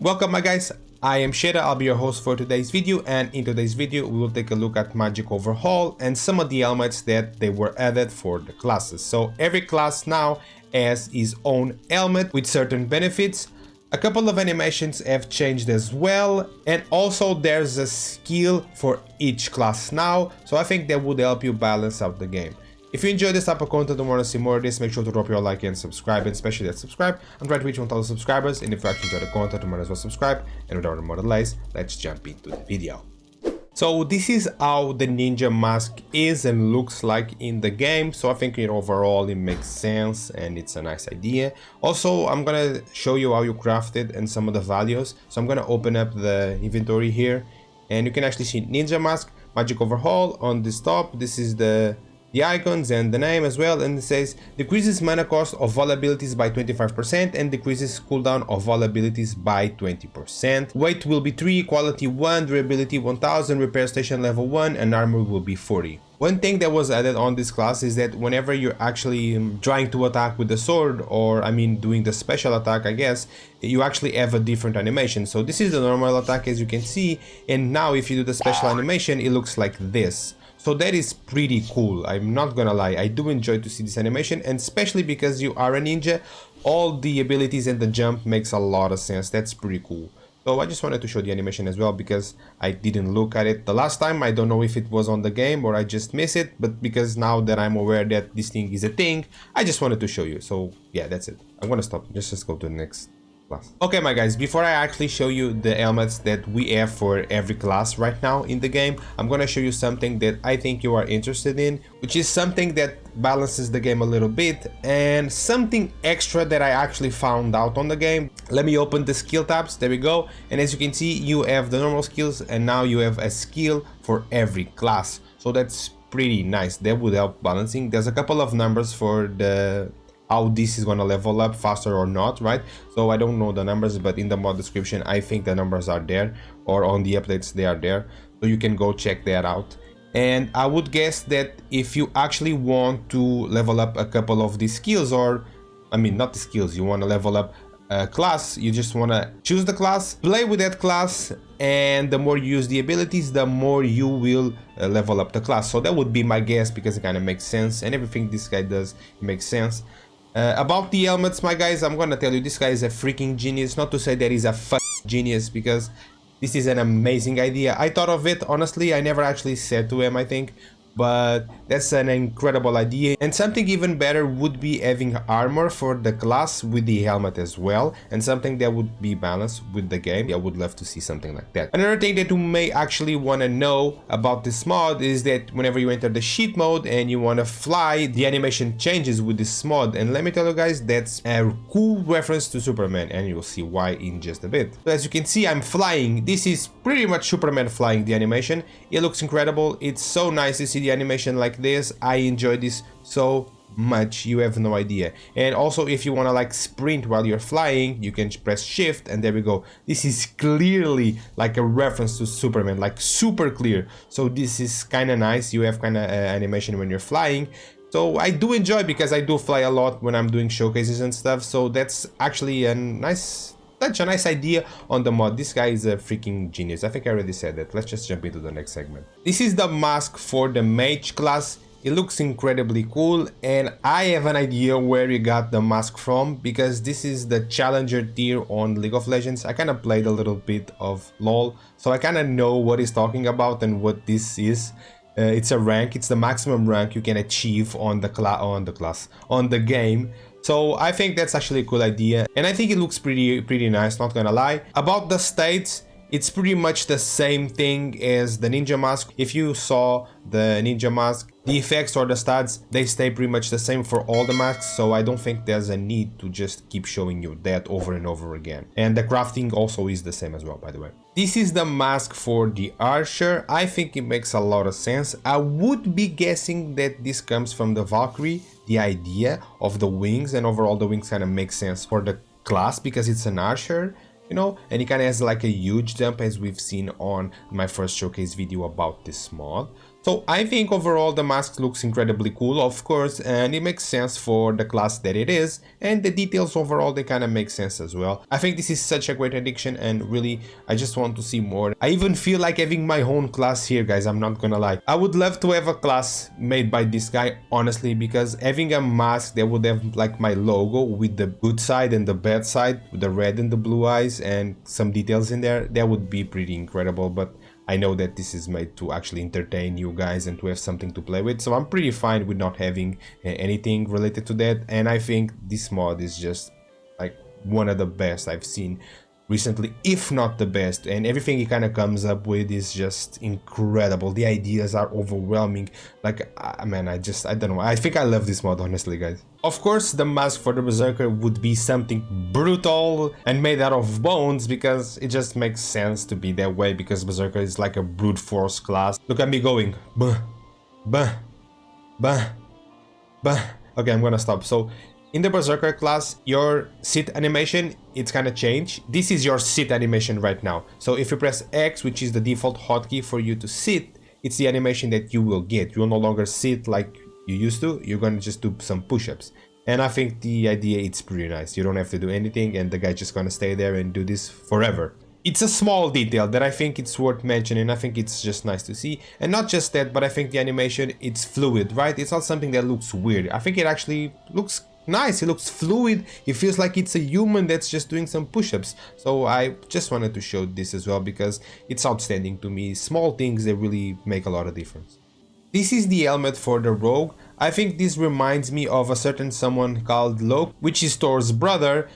Welcome my guys, I am Shieda, I'll be your host for today's video, and in today's video we will take a look at Magic Overhaul and some of the elements that they were added for the classes. So every class now has its own element with certain benefits. A couple of animations have changed as well, and also there's a skill for each class now, so I think that would help you balance out the game. If you enjoy this type of content and want to see more of this, make sure to drop your like and subscribe, and especially that subscribe. I'm trying to reach 1,000 subscribers, and if you actually enjoy the content, you might as well subscribe. And without more delays, let's jump into the video. So this is how the ninja mask is and looks like in the game. So I think overall it makes sense and it's a nice idea. Also, I'm gonna show you how you craft it and some of the values. So I'm gonna open up the inventory here, and you can actually see ninja mask, magic overhaul on this top. This is the icons and the name as well, and it says decreases mana cost of all abilities by 25% and decreases cooldown of all abilities by 20%. Weight will be 3, quality 1, durability 1000, repair station level 1, and armor will be 40. One thing that was added on this class is that whenever you're actually trying to attack with the sword, or I mean doing the special attack, I guess, you actually have a different animation. So this is the normal attack, as you can see, and now if you do the special animation, it looks like this. So that is pretty cool, I'm not gonna lie. I do enjoy to see this animation, and especially because you are a ninja, all the abilities and the jump makes a lot of sense. That's pretty cool. So I just wanted to show the animation as well because I didn't look at it the last time. I don't know if it was on the game or I just missed it, but because now that I'm aware that this thing is a thing, I just wanted to show you. So yeah, that's it. I'm gonna stop. Just go to the next class. Okay my guys, before I actually show you the elements that we have for every class right now in the game, I'm gonna show you something that I think you are interested in, which is something that balances the game a little bit and something extra that I actually found out on the game. Let me open the skill tabs. There we go, and as you can see, you have the normal skills and now you have a skill for every class, so that's pretty nice. That would help balancing. There's a couple of numbers for the how this is gonna level up faster or not, right? So I don't know the numbers, but in the mod description I think the numbers are there, or on the updates they are there, so you can go check that out. And I would guess that if you actually want to level up a couple of these skills, or I mean not the skills, you want to level up a class, you just want to choose the class, play with that class, and the more you use the abilities, the more you will level up the class. So that would be my guess, because it kind of makes sense, and everything this guy does makes sense. About the helmets, my guys, I'm gonna tell you, this guy is a freaking genius. Not to say that he's a genius, because this is an amazing idea. I thought of it, honestly, I never actually said to him, I think, but that's an incredible idea. And something even better would be having armor for the class with the helmet as well, and something that would be balanced with the game. I would love to see something like that. Another thing that you may actually want to know about this mod is that whenever you enter the sheet mode and you want to fly, the animation changes with this mod, and let me tell you guys, that's a cool reference to Superman, and you'll see why in just a bit. So as you can see, I'm flying. This is pretty much Superman flying, the animation. It looks incredible. It's so nice to see the animation like this. I enjoy this so much, you have no idea. And also, if you want to like sprint while you're flying, you can press shift, and there we go. This is clearly like a reference to Superman, like super clear. So this is kind of nice. You have kind of animation when you're flying. So I do enjoy, because I do fly a lot when I'm doing showcases and stuff. So that's actually a nice idea on the mod. This guy is a freaking genius. I think I already said that. Let's just jump into the next segment. This is the mask for the mage class. It looks incredibly cool, and I have an idea where you got the mask from, because this is the challenger tier on League of Legends. I kind of played a little bit of LoL, so I kind of know what he's talking about and what this is. It's a rank. It's the maximum rank you can achieve on the game. So I think that's actually a cool idea, and I think it looks pretty nice, not gonna lie. About the states, it's pretty much the same thing as the ninja mask. If you saw the ninja mask, the effects or the stats, they stay pretty much the same for all the masks, so I don't think there's a need to just keep showing you that over and over again. And the crafting also is the same as well, by the way. This is the mask for the archer. I think it makes a lot of sense. I would be guessing that this comes from the Valkyrie, the idea of the wings, and overall the wings kind of make sense for the class because it's an archer, you know, and it kind of has like a huge jump, as we've seen on my first showcase video about this mod. So I think overall the mask looks incredibly cool, of course, and it makes sense for the class that it is, and the details overall, they kind of make sense as well. I think this is such a great addition, and really I just want to see more. I even feel like having my own class here, guys, I'm not gonna lie. I would love to have a class made by this guy, honestly, because having a mask that would have like my logo with the good side and the bad side, with the red and the blue eyes and some details in there, that would be pretty incredible. But I know that this is made to actually entertain you guys and to have something to play with, so I'm pretty fine with not having anything related to that. And I think this mod is just like one of the best I've seen recently, if not the best, and everything it kind of comes up with is just incredible. The ideas are overwhelming. Like, man, I don't know, I think I love this mod, honestly, guys. Of course, the mask for the Berserker would be something brutal and made out of bones, because it just makes sense to be that way, because Berserker is like a brute force class. Look at me going, bah, bah, bah, bah. Okay, I'm gonna stop. So in the Berserker class, your sit animation, it's kind of changed. This is your sit animation right now. So if you press X, which is the default hotkey for you to sit, it's the animation that you will get. You will no longer sit like you used to. You're gonna just do some push-ups. And I think the idea, it's pretty nice. You don't have to do anything, and the guy's just gonna stay there and do this forever. It's a small detail that I think it's worth mentioning. I think it's just nice to see. And not just that, but I think the animation, it's fluid, right? It's not something that looks weird. I think it actually looks nice. It looks fluid. It feels like it's a human that's just doing some push-ups. So I just wanted to show this as well, because it's outstanding to me. Small things that really make a lot of difference. This is the helmet for the rogue. I think this reminds me of a certain someone called Loke, which is Thor's brother.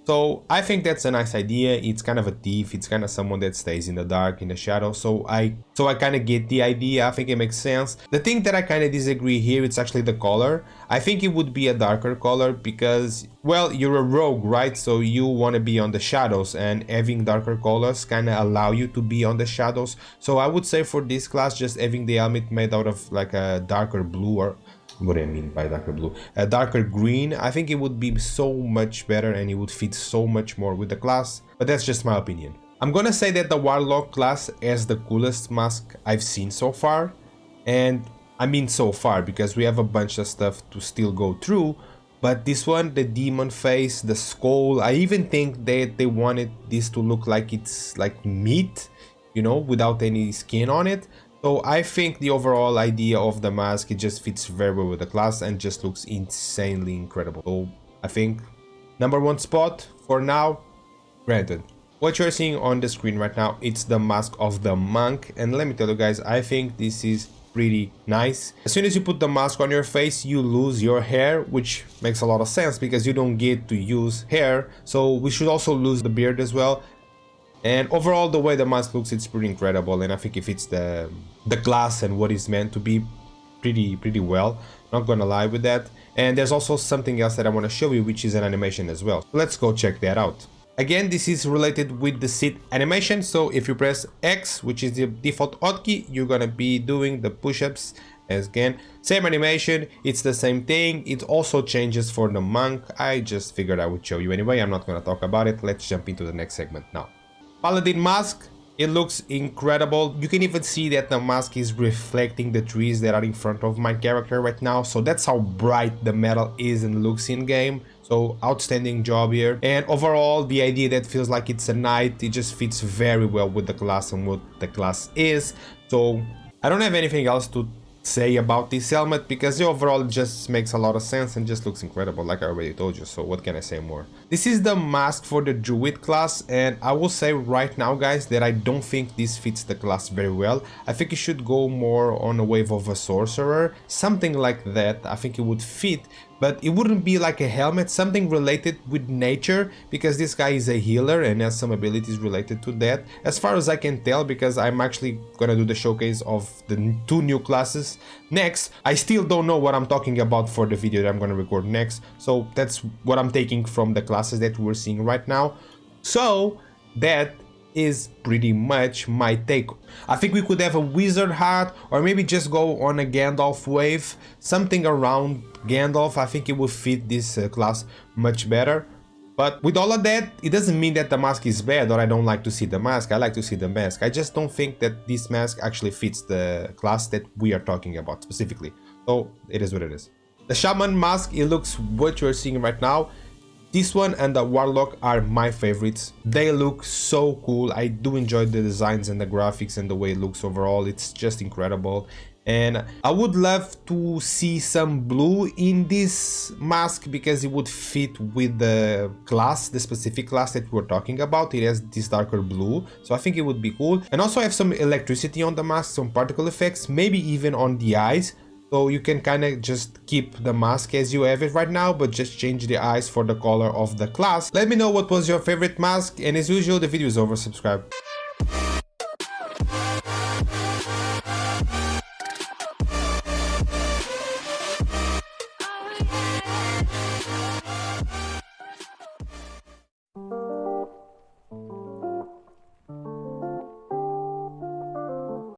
So I think that's a nice idea. It's kind of a thief. It's kind of someone that stays in the dark, in the shadow. So I kind of get the idea. I think it makes sense. The thing that I kind of disagree here, it's actually the color. I think it would be a darker color because, well, you're a rogue, right? So you want to be on the shadows, and having darker colors kind of allow you to be on the shadows. So I would say for this class, just having the helmet made out of like a darker blue, or what do I mean by darker blue? A darker green. I think it would be so much better, and it would fit so much more with the class, but that's just my opinion. I'm gonna say that the Warlock class has the coolest mask I've seen so far, and I mean so far because we have a bunch of stuff to still go through, but this one, the demon face, the skull, I even think that they wanted this to look like it's like meat, you know, without any skin on it. So I think the overall idea of the mask, it just fits very well with the class and just looks insanely incredible. So I think #1 spot for now, granted. What you're seeing on the screen right now, it's the mask of the monk, and let me tell you guys, I think this is pretty nice. As soon as you put the mask on your face, you lose your hair, which makes a lot of sense because you don't get to use hair. So we should also lose the beard as well. And overall, the way the mask looks, it's pretty incredible, and I think it fits the class and what it's meant to be pretty well. Not gonna lie with that. And there's also something else that I want to show you, which is an animation as well. Let's go check that out. Again, this is related with the sit animation. So if you press X, which is the default hotkey, you're gonna be doing the push-ups. As again, same animation, it's the same thing. It also changes for the monk. I just figured I would show you anyway. I'm not gonna talk about it. Let's jump into the next segment now. Paladin Mask, it looks incredible. You can even see that the mask is reflecting the trees that are in front of my character right now. So that's how bright the metal is and looks in game. So outstanding job here. And overall, the idea that feels like it's a knight, it just fits very well with the class and what the class is. So I don't have anything else to say about this helmet because the overall just makes a lot of sense and just looks incredible, like I already told you. So what can I say more? This is the mask for the Druid class, and I will say right now, guys, that I don't think this fits the class very well. I think it should go more on a wave of a sorcerer, something like that. I think it would fit, but it wouldn't be like a helmet, something related with nature, because this guy is a healer and has some abilities related to that, as far as I can tell, because I'm actually gonna do the showcase of the 2 new classes next. I still don't know what I'm talking about for the video that I'm gonna record next, so that's what I'm taking from the classes that we're seeing right now. So that is pretty much my take. I think we could have a wizard hat, or maybe just go on a Gandalf wave, something around Gandalf. I think it would fit this class much better. But with all of that, it doesn't mean that the mask is bad or I don't like to see the mask. I like to see the mask. I just don't think that this mask actually fits the class that we are talking about specifically. So it is what it is. The Shaman Mask, it looks what you're seeing right now. This one and the Warlock are my favorites. They look so cool. I do enjoy the designs and the graphics and the way it looks overall. It's just incredible. And I would love to see some blue in this mask because it would fit with the class, the specific class that we're talking about. It has this darker blue, so I think it would be cool. And also I have some electricity on the mask, some particle effects, maybe even on the eyes. So you can kind of just keep the mask as you have it right now, but just change the eyes for the color of the class. Let me know what was your favorite mask, and as usual, the video is over, subscribe.